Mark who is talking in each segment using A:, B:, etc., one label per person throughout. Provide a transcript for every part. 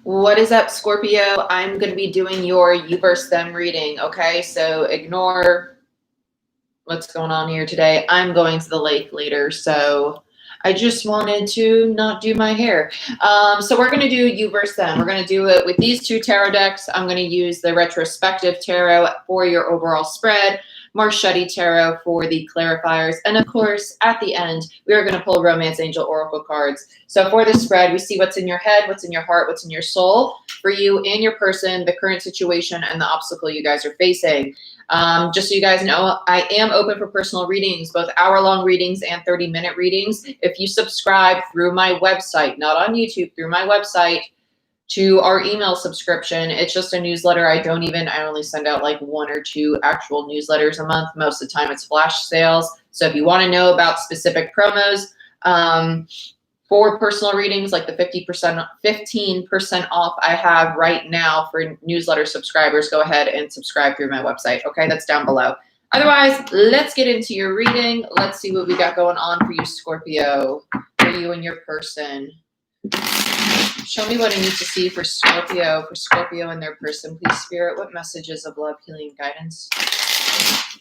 A: What is up, Scorpio? I'm going to be doing your you versus them reading, okay? So ignore what's going on here today. I'm going to the lake later, so I just wanted to not do my hair. So we're going to do you versus them. We're going to do it with these two tarot decks. I'm going to use the retrospective tarot for your overall spread, Marchetti tarot for the clarifiers, and of course, at the end, we are going to pull Romance Angel Oracle cards. So for the spread, we see what's in your head, what's in your heart, what's in your soul, for you and your person, the current situation, and the obstacle you guys are facing. Just so you guys know, I am open for personal readings, both hour-long readings and 30-minute readings. If you subscribe through my website, not on YouTube, through my website, to our email subscription, it's just a newsletter. I only send out like 1 or 2 actual newsletters a month. Most of the time it's flash sales. So if you want to know about specific promos, for personal readings, like the 15% off I have right now for newsletter subscribers, go ahead and subscribe through my website. Okay, that's down below. Otherwise, let's get into your reading. Let's see what we got going on for you, Scorpio, for you and your person. Show me what I need to see for Scorpio and their person. Please, Spirit, what messages of love, healing, and guidance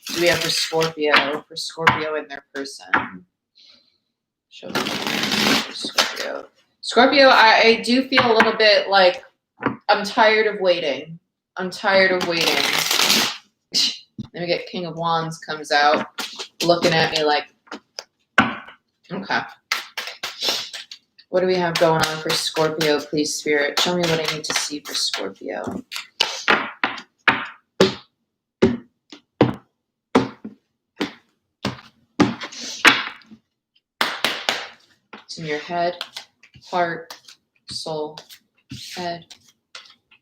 A: do we have for Scorpio and their person? Show me for Scorpio. Scorpio, I do feel a little bit like I'm tired of waiting. Let me get King of Wands comes out, looking at me like, okay. What do we have going on for Scorpio, please, Spirit? Show me what I need to see for Scorpio. It's in your head, heart, soul, head,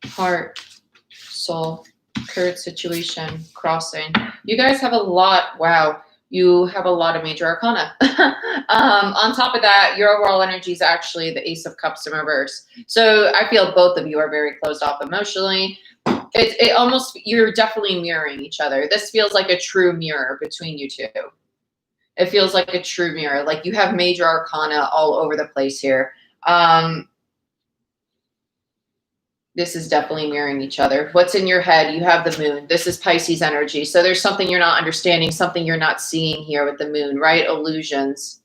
A: heart, soul, current situation, crossing. You guys have a lot, wow. You have a lot of major arcana. On top of that, your overall energy is actually the Ace of Cups in reverse. So I feel both of you are very closed off emotionally. It almost, you're definitely mirroring each other. This feels like a true mirror between you two. It feels like a true mirror. Like you have major arcana all over the place here. This is definitely mirroring each other. What's in your head? You have the moon. This is Pisces energy. So there's something you're not understanding, something you're not seeing here with the moon, right? Illusions.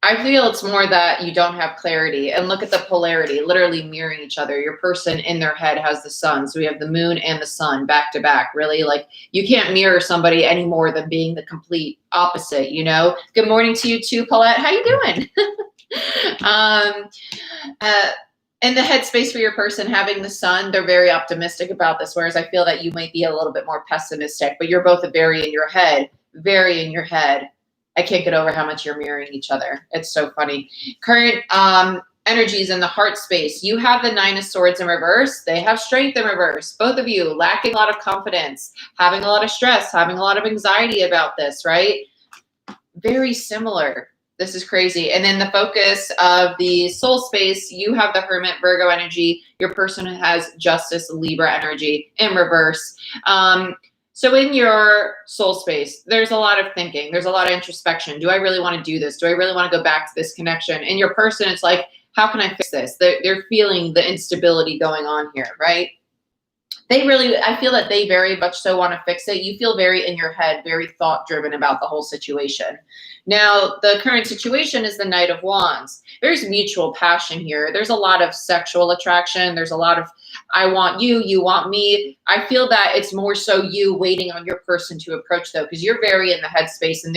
A: I feel it's more that you don't have clarity. And look at the polarity, literally mirroring each other. Your person in their head has the sun. So we have the moon and the sun back to back, really. Like you can't mirror somebody any more than being the complete opposite, you know? Good morning to you too, Paulette. How you doing? In the headspace for your person having the sun, they're very optimistic about this, whereas I feel that you might be a little bit more pessimistic, but you're both very in your head. I can't get over how much you're mirroring each other. It's so funny. Current energies in the heart space. You have the 9 of Swords in reverse. They have Strength in reverse. Both of you lacking a lot of confidence, having a lot of stress, having a lot of anxiety about this, right? Very similar. This is crazy. And then the focus of the soul space, you have the Hermit, Virgo energy. Your person has Justice, Libra energy in reverse. So in your soul space, there's a lot of thinking. There's a lot of introspection. Do I really want to do this? Do I really want to go back to this connection? In your person, it's like, how can I fix this? They're feeling the instability going on here, right? I feel that they very much so want to fix it. You feel very in your head, very thought driven about the whole situation. Now, the current situation is the Knight of Wands. There's mutual passion here. There's a lot of sexual attraction. There's a lot of, I want you, you want me. I feel that it's more so you waiting on your person to approach though, because you're very in the headspace and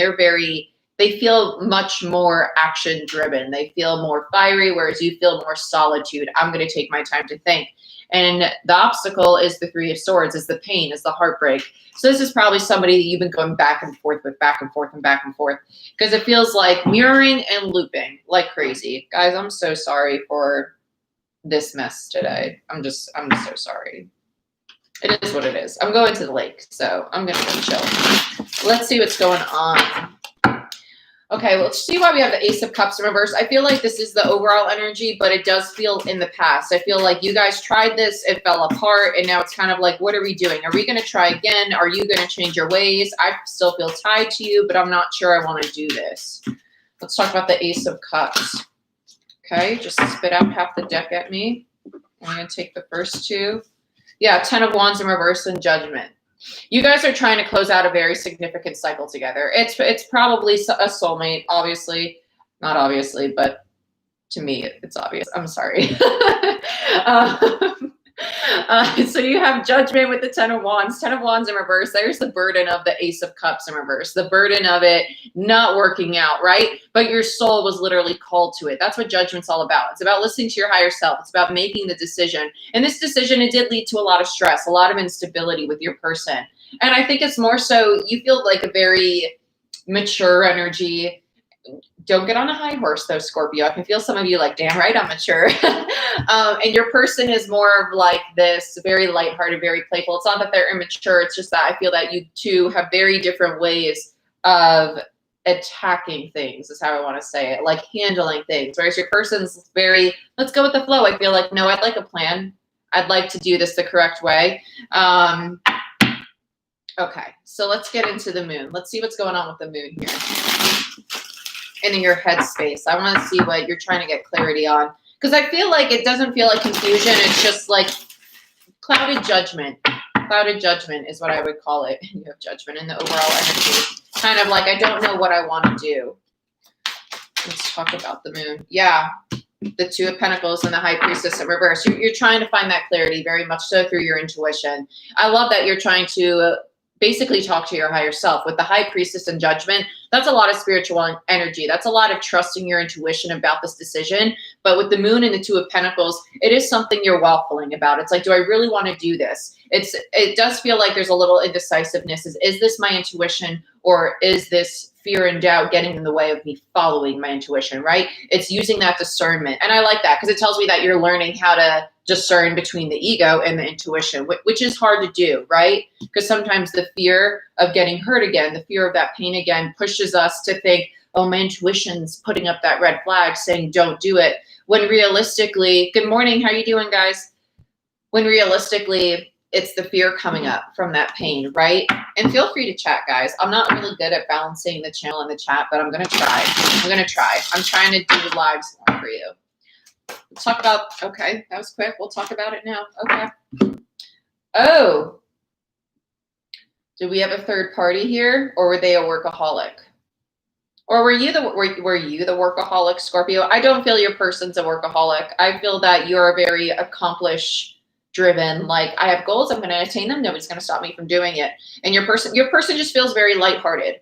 A: they feel much more action driven. They feel more fiery, whereas you feel more solitude. I'm going to take my time to think. And the obstacle is the 3 of Swords, is the pain, is the heartbreak. So this is probably somebody that you've been going back and forth with, back and forth and back and forth, because it feels like mirroring and looping like crazy. Guys, I'm so sorry for this mess today. I'm so sorry. It is what it is. I'm going to the lake, so I'm going to go chill. Let's see what's going on. Okay, let's see why we have the Ace of Cups in reverse. I feel like this is the overall energy, but it does feel in the past. I feel like you guys tried this, it fell apart, and now it's kind of like, what are we doing? Are we going to try again? Are you going to change your ways? I still feel tied to you, but I'm not sure I want to do this. Let's talk about the Ace of Cups. Okay, just spit out half the deck at me. I'm going to take the first two. Yeah, 10 of Wands in reverse and Judgment. You guys are trying to close out a very significant cycle together. It's probably a soulmate, obviously. Not obviously, but to me, it's obvious. I'm sorry. So you have Judgment with the 10 of Wands. 10 of Wands in reverse. There's the burden of the Ace of Cups in reverse. The burden of it not working out, right? But your soul was literally called to it. That's what Judgment's all about. It's about listening to your higher self. It's about making the decision. And this decision, it did lead to a lot of stress, a lot of instability with your person. And I think it's more so you feel like a very mature energy. Don't get on a high horse though, Scorpio. I can feel some of you like, damn right, I'm mature. And your person is more of like this very lighthearted, very playful. It's not that they're immature. It's just that I feel that you two have very different ways of attacking things is how I want to say it, like handling things. Whereas your person's very, let's go with the flow. I feel like, no, I'd like a plan. I'd like to do this the correct way. Okay, so let's get into the moon. Let's see what's going on with the moon here. And in your headspace, I want to see what you're trying to get clarity on. Because I feel like it doesn't feel like confusion. It's just like clouded judgment. Clouded judgment is what I would call it. You have judgment in the overall energy. Kind of like, I don't know what I want to do. Let's talk about the moon. Yeah, the 2 of Pentacles and the High Priestess in reverse. You're trying to find that clarity very much so through your intuition. I love that you're trying to basically talk to your higher self. With the High Priestess and Judgment, that's a lot of spiritual energy. That's a lot of trusting your intuition about this decision. But with the moon and the 2 of Pentacles, it is something you're waffling about. It's like, do I really want to do this? It does feel like there's a little indecisiveness. Is this my intuition, or is this fear and doubt getting in the way of me following my intuition, right? It's using that discernment. And I like that because it tells me that you're learning how to discern between the ego and the intuition, which is hard to do, right? Because sometimes the fear of getting hurt again, the fear of that pain again, pushes us to think, oh, my intuition's putting up that red flag saying don't do it. When realistically, good morning, how are you doing, guys? When realistically, it's the fear coming up from that pain, right? And feel free to chat, guys. I'm not really good at balancing the channel and the chat, but I'm going to try. I'm trying to do lives more for you. Let's talk about, okay, that was quick. We'll talk about it now. Okay. Oh, did we have a third party here, or were they a workaholic? Or were you the workaholic, Scorpio? I don't feel your person's a workaholic. I feel that you're very accomplished driven, like I have goals, I'm going to attain them, nobody's going to stop me from doing it. And your person just feels very lighthearted.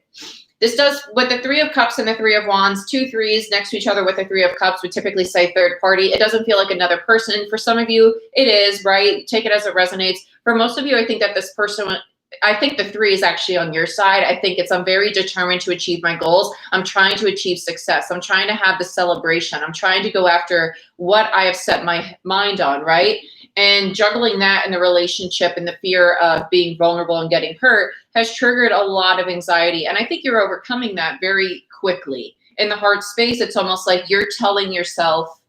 A: This does, with the 3 of Cups and the 3 of Wands, 2 threes next to each other with the 3 of Cups would typically say third party. It doesn't feel like another person. For some of you, it is, right? Take it as it resonates. For most of you, I think that this person, I think the 3 is actually on your side. I think it's, I'm very determined to achieve my goals. I'm trying to achieve success. I'm trying to have the celebration. I'm trying to go after what I have set my mind on, right? And juggling that in the relationship and the fear of being vulnerable and getting hurt has triggered a lot of anxiety. And I think you're overcoming that very quickly. In the heart space, it's almost like you're telling yourself,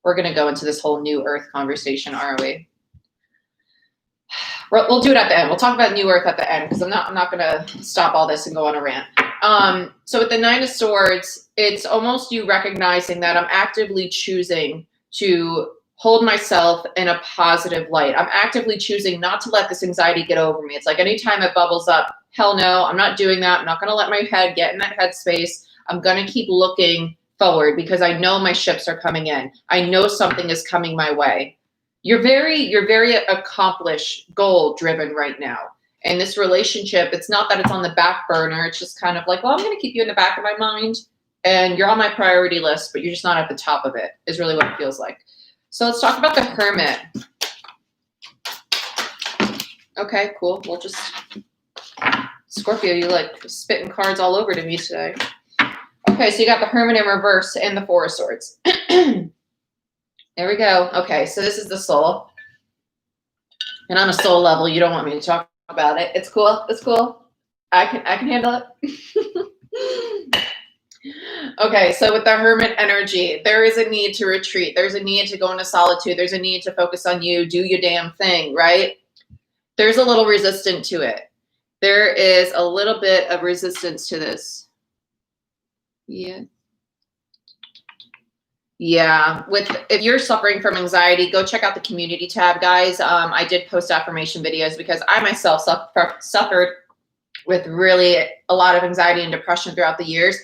A: we're going to go into this whole new earth conversation, aren't we? We'll do it at the end. We'll talk about new earth at the end because I'm not going to stop all this and go on a rant. So with the 9 of Swords, it's almost you recognizing that I'm actively choosing to hold myself in a positive light. I'm actively choosing not to let this anxiety get over me. It's like anytime it bubbles up, hell no, I'm not doing that. I'm not going to let my head get in that headspace. I'm going to keep looking forward because I know my ships are coming in. I know something is coming my way. You're very accomplished, goal driven right now. And this relationship, it's not that it's on the back burner. It's just kind of like, well, I'm going to keep you in the back of my mind and you're on my priority list, but you're just not at the top of it is really what it feels like. So let's talk about the Hermit. Okay, cool. We'll just, Scorpio, you like spitting cards all over to me today. Okay, so you got the Hermit in reverse and the 4 of Swords. There we go. Okay, so this is the soul. And on a soul level, you don't want me to talk about it. It's cool. It's cool. I can handle it. Okay, so with the Hermit energy, there is a need to retreat. There's a need to go into solitude. There's a need to focus on you, do your damn thing, right? There's a little resistance to it. There is a little bit of resistance to this. Yeah. Yeah, if you're suffering from anxiety, go check out the community tab, guys. I did post affirmation videos because I myself suffered with really a lot of anxiety and depression throughout the years.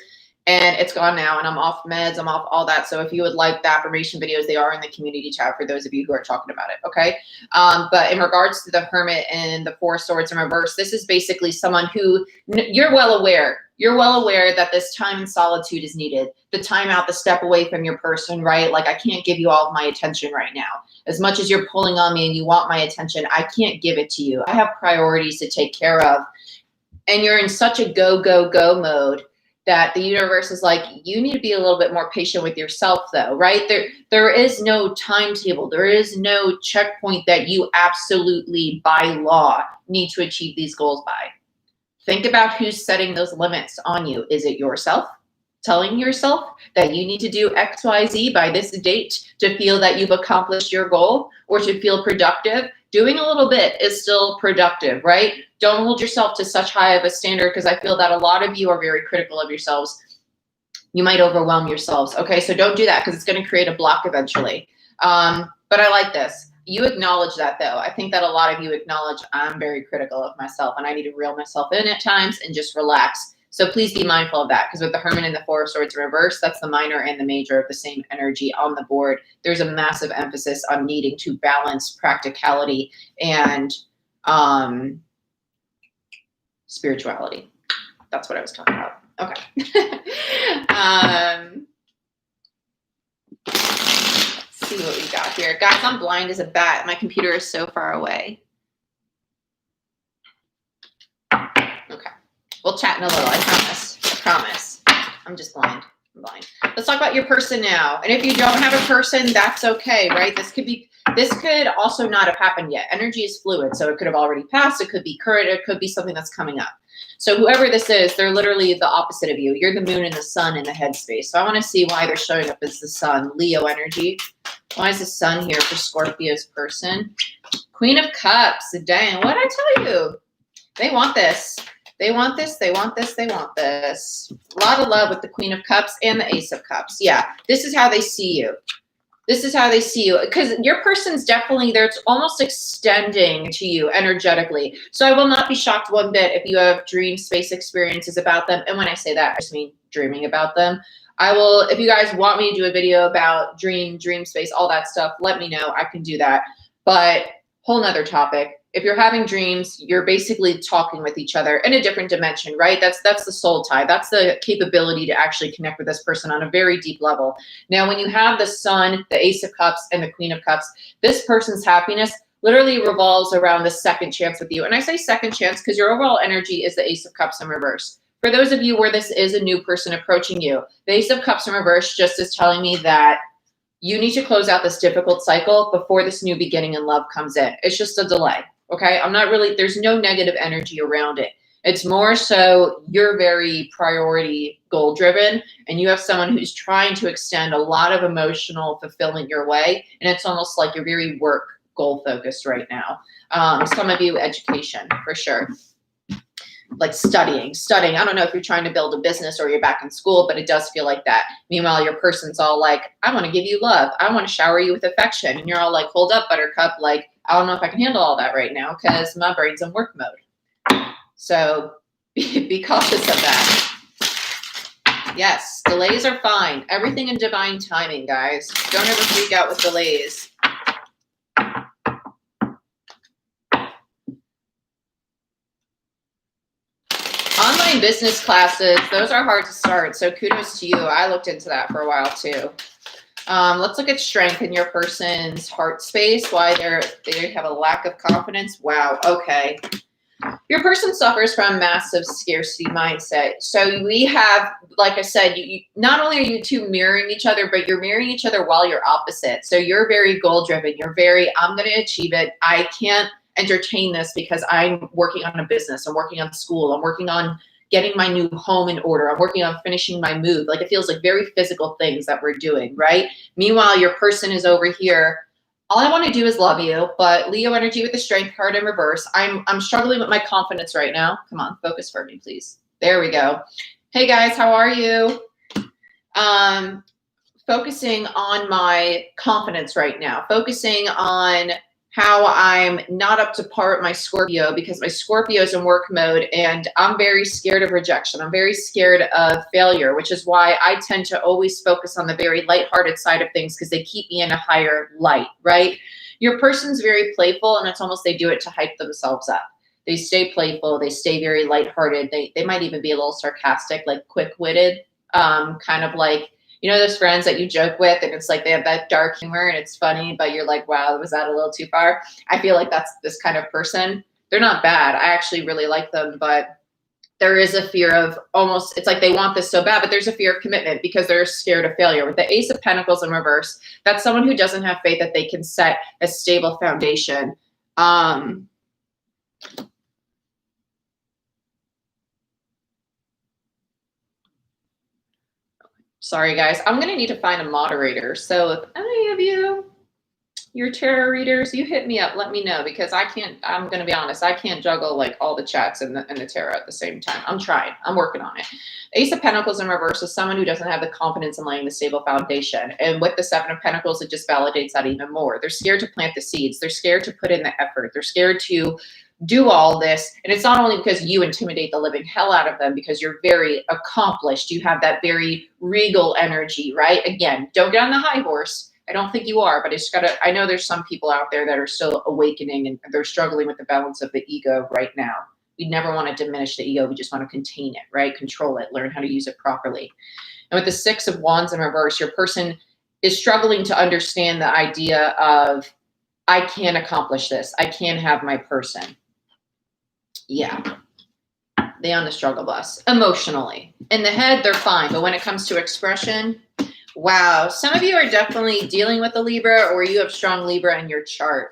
A: And it's gone now, and I'm off meds, I'm off all that. So if you would like the affirmation videos, they are in the community tab for those of you who are talking about it, okay? But in regards to the Hermit and the Four of Swords in reverse, this is basically someone who, you're well aware that this time in solitude is needed. The time out, the step away from your person, right? Like, I can't give you all of my attention right now. As much as you're pulling on me and you want my attention, I can't give it to you. I have priorities to take care of. And you're in such a go, go, go mode that the universe is like, you need to be a little bit more patient with yourself, though, right? There is no timetable. There is no checkpoint that you absolutely, by law, need to achieve these goals by. Think about who's setting those limits on you. Is it yourself? Telling yourself that you need to do X, Y, Z by this date to feel that you've accomplished your goal or to feel productive? Doing a little bit is still productive, right? Don't hold yourself to such high of a standard, because I feel that a lot of you are very critical of yourselves. You might overwhelm yourselves. Okay, so don't do that, because it's going to create a block eventually. But I like this. You acknowledge that, though. I think that a lot of you acknowledge I'm very critical of myself and I need to reel myself in at times and just relax. So please be mindful of that, because with the Hermit and the Four of Swords in reverse, that's the minor and the major of the same energy on the board. There's a massive emphasis on needing to balance practicality and spirituality. That's what I was talking about. Okay. Let's see what we got here. Guys, I'm blind as a bat. My computer is so far away. Okay. We'll chat in a little, I promise. I promise. I'm just blind. I'm blind. Let's talk about your person now. And if you don't have a person, that's okay, right? This could also not have happened yet. Energy is fluid, so it could have already passed. It could be current. It could be something that's coming up. So whoever this is, they're literally the opposite of you. You're the moon and the sun in the headspace. So I want to see why they're showing up as the sun. Leo energy. Why is the sun here for Scorpio's person? Queen of Cups. Dang, what did I tell you? They want this. They want this, they want this, they want this. A lot of love with the Queen of Cups and the Ace of Cups. Yeah, this is how they see you. This is how they see you. Because your person's definitely there. It's almost extending to you energetically. So I will not be shocked one bit if you have dream space experiences about them. And when I say that, I just mean dreaming about them. I will, if you guys want me to do a video about dream space, all that stuff, let me know. I can do that. But whole nother topic. If you're having dreams, you're basically talking with each other in a different dimension, right? That's the soul tie. That's the capability to actually connect with this person on a very deep level. Now, when you have the sun, the Ace of Cups, and the Queen of Cups, this person's happiness literally revolves around the second chance with you. And I say second chance because your overall energy is the Ace of Cups in reverse. For those of you where this is a new person approaching you, the Ace of Cups in reverse just is telling me that you need to close out this difficult cycle before this new beginning in love comes in. It's just a delay. Okay, there's no negative energy around it. It's more so you're very priority goal driven and you have someone who's trying to extend a lot of emotional fulfillment your way. And it's almost like you're very work goal focused right now. Some of you education for sure. Like studying. I don't know if you're trying to build a business or you're back in school, but it does feel like that. Meanwhile, your person's all like, I want to give you love. I want to shower you with affection. And you're all like, hold up, buttercup. Like, I don't know if I can handle all that right now because my brain's in work mode. So be cautious of that. Yes, delays are fine. Everything in divine timing, guys. Don't ever freak out with delays. Online business classes, those are hard to start. So kudos to you. I looked into that for a while too. Let's look at strength in your person's heart space, why they have a lack of confidence. Wow, okay. Your person suffers from massive scarcity mindset. So we have, like I said, you not only are you two mirroring each other, but you're mirroring each other while you're opposite. So you're very goal driven. You're very, I'm going to achieve it. I can't entertain this because I'm working on a business. I'm working on school. I'm working on getting my new home in order. I'm working on finishing my move. Like it feels like very physical things that we're doing, right? Meanwhile, your person is over here. All I want to do is love you, but Leo energy with the strength card in reverse. I'm struggling with my confidence right now. Come on, focus for me, please. There we go. Hey guys, how are you? focusing on my confidence right now, focusing on how I'm not up to par with my Scorpio, because my Scorpio is in work mode and I'm very scared of rejection. I'm very scared of failure, which is why I tend to always focus on the very lighthearted side of things, because they keep me in a higher light, right? Your person's very playful, and it's almost they do it to hype themselves up. They stay playful. They stay very lighthearted. They might even be a little sarcastic, like quick-witted, kind of like, you know, those friends that you joke with and it's like they have that dark humor and it's funny, but you're like, wow, was that a little too far? I feel like that's this kind of person. They're not bad. I actually really like them, but there is a fear of almost, it's like they want this so bad, but there's a fear of commitment because they're scared of failure. With the Ace of Pentacles in reverse, that's someone who doesn't have faith that they can set a stable foundation. Sorry, guys. I'm going to need to find a moderator. So if any of you, your tarot readers, you hit me up, let me know, because I can't, I'm going to be honest, I can't juggle like all the chats and the tarot at the same time. I'm trying. I'm working on it. Ace of Pentacles in reverse is someone who doesn't have the confidence in laying the stable foundation. And with the Seven of Pentacles, it just validates that even more. They're scared to plant the seeds. They're scared to put in the effort. They're scared to do all this. And it's not only because you intimidate the living hell out of them, because you're very accomplished. You have that very regal energy, right? Again, don't get on the high horse. I don't think you are, but it's gotta, I know there's some people out there that are still awakening and they're struggling with the balance of the ego right now. We never want to diminish the ego. We just want to contain it, right? Control it, learn how to use it properly. And with the Six of Wands in reverse, your person is struggling to understand the idea of, I can accomplish this. I can have my person. Yeah. They on the struggle bus emotionally. In the head, they're fine. But when it comes to expression, wow. Some of you are definitely dealing with a Libra, or you have strong Libra in your chart.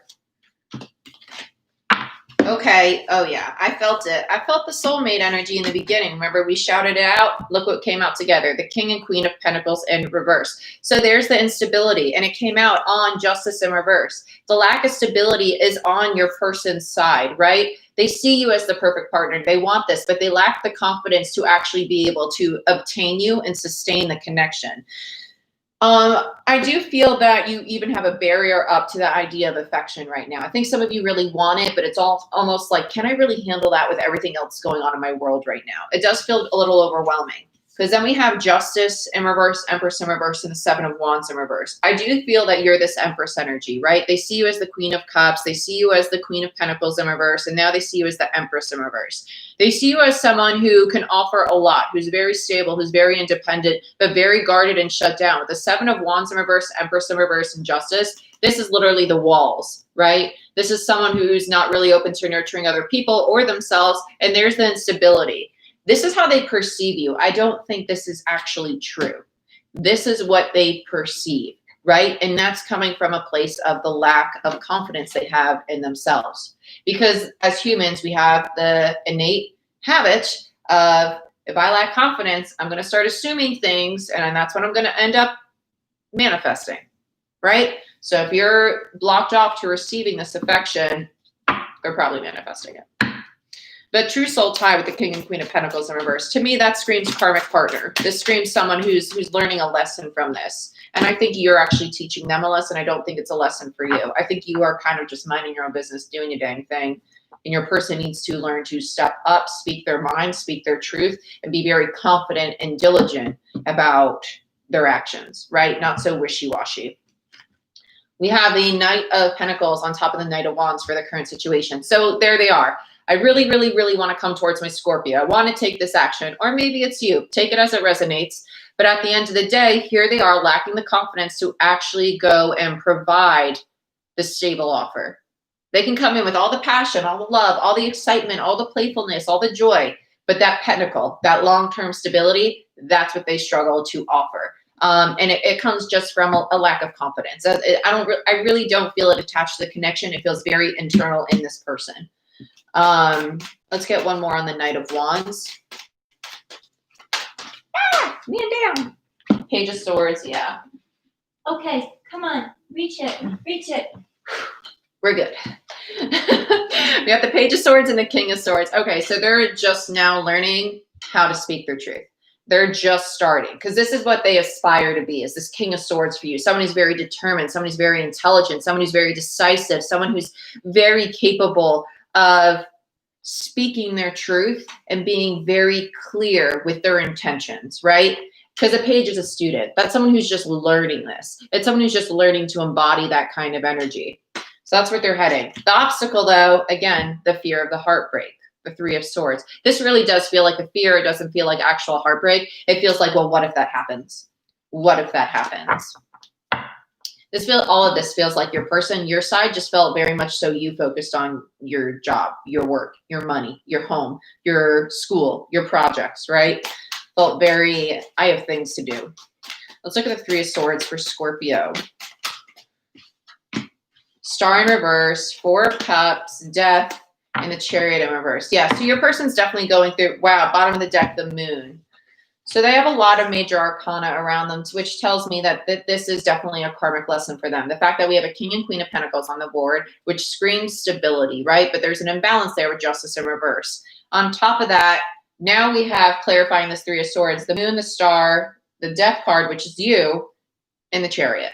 A: Okay. Oh yeah. I felt it. I felt the soulmate energy in the beginning. Remember, we shouted it out. Look what came out together. The King and Queen of Pentacles in reverse. So there's the instability, and it came out on Justice in reverse. The lack of stability is on your person's side, right? They see you as the perfect partner. They want this, but they lack the confidence to actually be able to obtain you and sustain the connection. I do feel that you even have a barrier up to the idea of affection right now. I think some of you really want it, but it's all almost like, can I really handle that with everything else going on in my world right now? It does feel a little overwhelming. Because then we have Justice in reverse, Empress in reverse, and the Seven of Wands in reverse. I do feel that you're this Empress energy, right? They see you as the Queen of Cups. They see you as the Queen of Pentacles in reverse. And now they see you as the Empress in reverse. They see you as someone who can offer a lot, who's very stable, who's very independent, but very guarded and shut down. With the Seven of Wands in reverse, Empress in reverse, and Justice, this is literally the walls, right? This is someone who's not really open to nurturing other people or themselves. And there's the instability. This is how they perceive you. I don't think this is actually true. This is what they perceive, right? And that's coming from a place of the lack of confidence they have in themselves. Because as humans, we have the innate habit of, if I lack confidence, I'm going to start assuming things, and that's what I'm going to end up manifesting, right? So if you're blocked off to receiving this affection, they're probably manifesting it. But true soul tie with the King and Queen of Pentacles in reverse. To me, that screams karmic partner. This screams someone who's learning a lesson from this. And I think you're actually teaching them a lesson. I don't think it's a lesson for you. I think you are kind of just minding your own business, doing your dang thing. And your person needs to learn to step up, speak their mind, speak their truth, and be very confident and diligent about their actions, right? Not so wishy-washy. We have the Knight of Pentacles on top of the Knight of Wands for the current situation. So there they are. I really, really, really want to come towards my Scorpio. I want to take this action, or maybe it's you. Take it as it resonates. But at the end of the day, here they are lacking the confidence to actually go and provide the stable offer. They can come in with all the passion, all the love, all the excitement, all the playfulness, all the joy. But that pentacle, that long-term stability, that's what they struggle to offer. And it comes just from a lack of confidence. I really don't feel it attached to the connection. It feels very internal in this person. Let's get one more on the Knight of Wands. Man down. Page of Swords, yeah.
B: Okay, come on, reach it, reach it.
A: We're good. We got the Page of Swords and the King of Swords. Okay, so they're just now learning how to speak their truth. They're just starting, because this is what they aspire to be, is this King of Swords for you. Someone who's very determined, someone who's very intelligent, someone who's very decisive, someone who's very capable of speaking their truth and being very clear with their intentions, right? Because a page is a student. That's someone who's just learning this. It's someone who's just learning to embody that kind of energy. So that's what they're heading. The obstacle, though, again, the fear of the heartbreak. The Three of Swords. This really does feel like a fear. It doesn't feel like actual heartbreak. It feels like, well, what if that happens? What if that happens? All of this feels like your person, your side just felt very much so you focused on your job, your work, your money, your home, your school, your projects, right? Felt very, I have things to do. Let's look at the Three of Swords for Scorpio. Star in reverse, Four of Cups, Death, and the Chariot in reverse. Yeah, so your person's definitely going through, wow, bottom of the deck, the Moon. So they have a lot of major arcana around them, which tells me that this is definitely a karmic lesson for them. The fact that we have a King and Queen of Pentacles on the board, which screams stability, right? But there's an imbalance there with Justice in reverse. On top of that, now we have clarifying this Three of Swords, the Moon, the Star, the Death card, which is you, and the Chariot.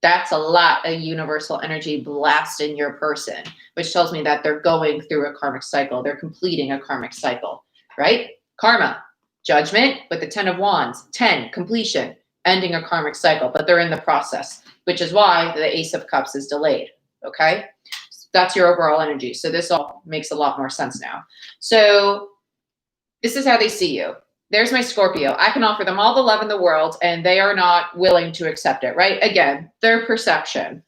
A: That's a lot of universal energy blasting your person, which tells me that they're going through a karmic cycle. They're completing a karmic cycle, right? Karma, Judgment with the 10 of Wands, 10, completion, ending a karmic cycle, but they're in the process, which is why the Ace of Cups is delayed, okay? That's your overall energy. So this all makes a lot more sense now. So this is how they see you. There's my Scorpio. I can offer them all the love in the world, and they are not willing to accept it, right? Again, their perception.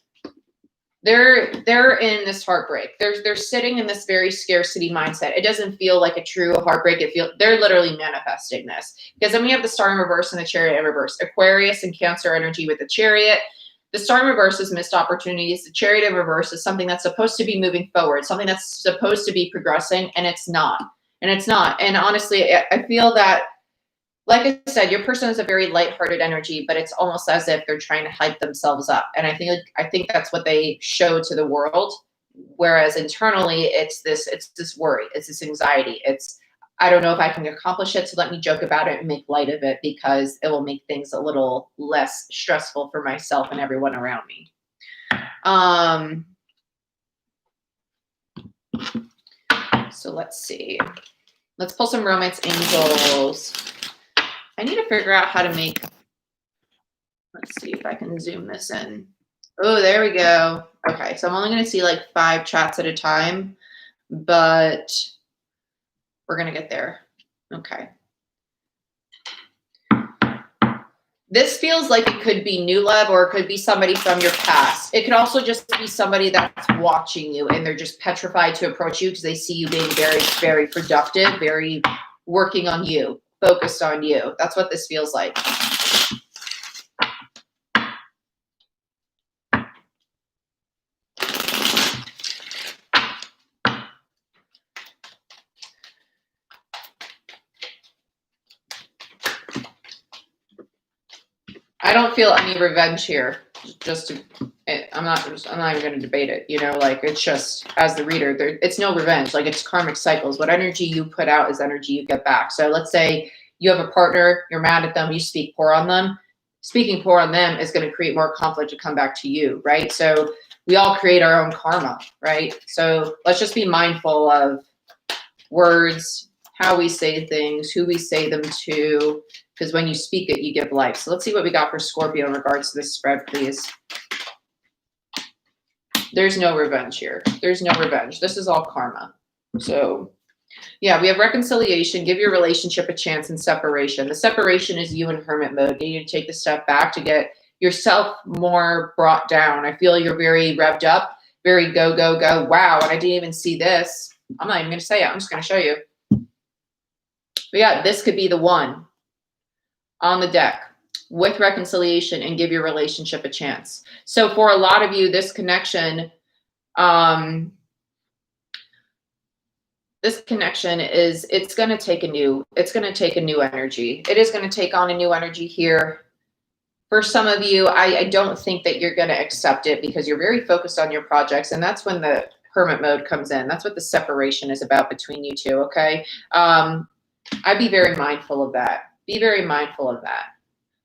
A: They're in this heartbreak. They're sitting in this very scarcity mindset. It doesn't feel like a true heartbreak. They're literally manifesting this. Because then we have the Star in reverse and the Chariot in reverse. Aquarius and Cancer energy with the Chariot. The Star in reverse is missed opportunities. The Chariot in reverse is something that's supposed to be moving forward, something that's supposed to be progressing, and it's not. And it's not. And honestly, I feel that, like I said, your person has a very lighthearted energy, but it's almost as if they're trying to hype themselves up. And I think that's what they show to the world. Whereas internally, it's this worry, it's this anxiety. It's, I don't know if I can accomplish it, so let me joke about it and make light of it, because it will make things a little less stressful for myself and everyone around me. So let's see. Let's pull some romance angels. I need to figure out how to make, let's see if I can zoom this in. Oh, there we go. Okay, so I'm only going to see like 5 chats at a time, but we're going to get there. Okay. This feels like it could be new love, or it could be somebody from your past. It could also just be somebody that's watching you and they're just petrified to approach you because they see you being very, very productive, very working on you, focused on you. That's what this feels like. I don't feel any revenge here. I'm not even going to debate it. You know, like, it's just, as the reader, it's no revenge. Like, it's karmic cycles. What energy you put out is energy you get back. So let's say you have a partner, you're mad at them, you speak poor on them. Speaking poor on them is going to create more conflict to come back to you, right? So we all create our own karma, right? So let's just be mindful of words, how we say things, who we say them to, because when you speak it, you give life. So let's see what we got for Scorpio in regards to this spread, please. There's no revenge here. There's no revenge. This is all karma. So yeah, we have reconciliation, give your relationship a chance, and separation. The separation is you in hermit mode. You need to take the step back to get yourself more brought down. I feel you're very revved up, very go, go, go. Wow, and I didn't even see this. I'm not even going to say it. I'm just going to show you. But yeah, this could be the one on the deck with reconciliation and give your relationship a chance. So for a lot of you, this connection, it's going to take a new energy. It is going to take on a new energy here. For some of you, I don't think that you're going to accept it because you're very focused on your projects. And that's when the hermit mode comes in. That's what the separation is about between you two. Okay. I'd be very mindful of that. Be very mindful of that.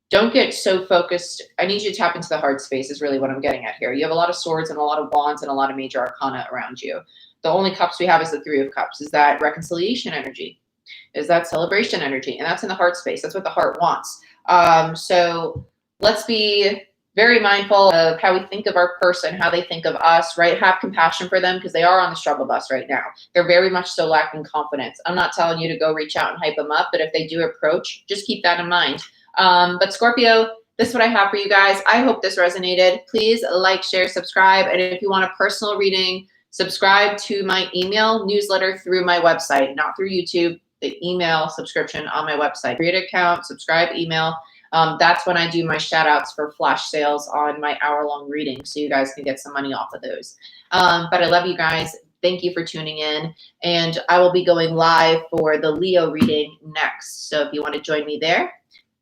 A: Don't get so focused. I need you to tap into the heart space is really what I'm getting at here. You have a lot of swords and a lot of wands and a lot of major arcana around you. The only cups we have is the 3 of cups. Is that reconciliation energy? Is that celebration energy? And that's in the heart space. That's what the heart wants. So let's be very mindful of how we think of our person, how they think of us, right? Have compassion for them because they are on the struggle bus right now. They're very much so lacking confidence. I'm not telling you to go reach out and hype them up, but if they do approach, just keep that in mind. But Scorpio, this is what I have for you guys. I hope this resonated. Please like, share, subscribe. And if you want a personal reading, subscribe to my email newsletter through my website, not through YouTube. The email subscription on my website. Create an account, subscribe, email. That's when I do my shout outs for flash sales on my hour-long reading, so you guys can get some money off of those. But I love you guys. Thank you for tuning in. And I will be going live for the Leo reading next. So if you want to join me there,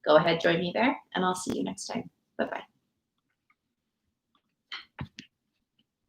A: go ahead, join me there, and I'll see you next time. Bye-bye.